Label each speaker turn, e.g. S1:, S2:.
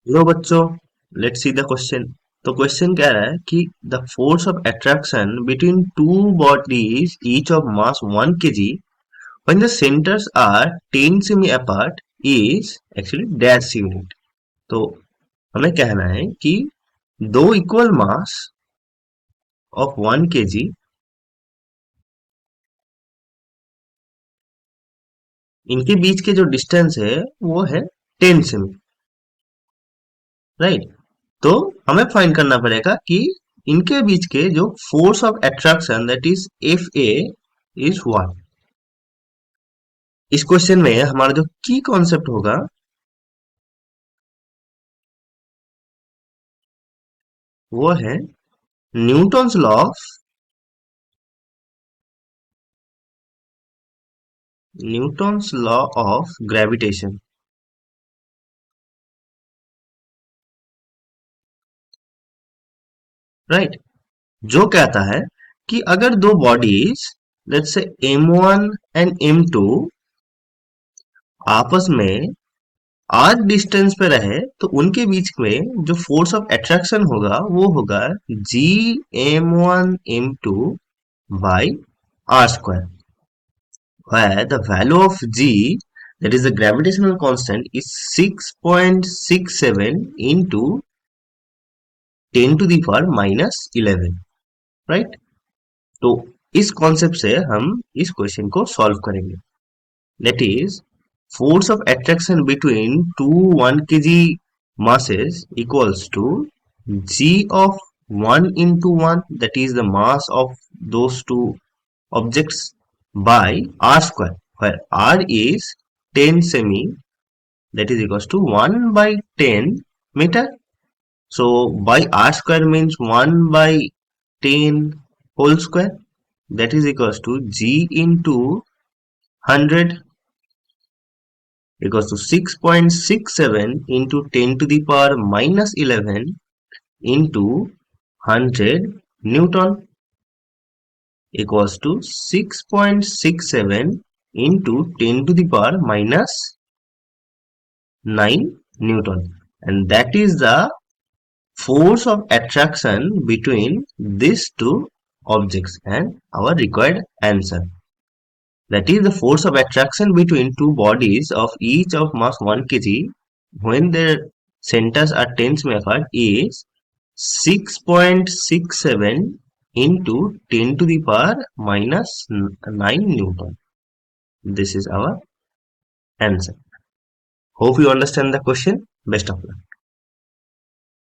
S1: लो बच्चों, let's see the question. तो question कह रहा है कि the force of attraction between two bodies each of mass 1 kg when the centers are 10 semi apart is actually dash unit। तो हमें कहना है कि दो इक्वल मास ऑफ 1 kg, इनके बीच के जो डिस्टेंस है वो है 10 सेमी, राइट। तो हमें फाइंड करना पड़ेगा कि इनके बीच के जो force of attraction that is F A is what. इस क्वेश्चन में हमारा जो की कॉन्सेप्ट होगा वो है Newton's law of gravitation, right. जो कहता है कि अगर दो bodies let's say m1 and m2 आपस में आर डिस्टेंस पे रहे तो उनके बीच में जो फोर्स ऑफ अट्रैक्शन होगा वो होगा जी m1 m2 by r square, where the value of g, that is the gravitational constant, is 6.67 into 10 to the power minus 11, right। तो इस कॉन्सेप्ट से हम इस क्वेश्चन को सॉल्व करेंगे। That is, force of attraction between two 1 kg masses equals to g of 1 into 1, that is the mass of those two objects, by r square, where r is 10 semi, that is equals to 1 by 10 meter. So by r square means 1 by 10 whole square, that is equals to g into 100 equals to 6.67 into 10 to the power minus 11 into 100 Newton equals to 6.67 into 10 to the power minus 9 Newton, and that is the force of attraction between these two objects and our required answer. That is, the force of attraction between two bodies of each of mass 1 kg when their centers are 10 semi apart is 6.67 into 10 to the power minus 9 Newton. This is our answer. Hope you understand the question. Best of luck.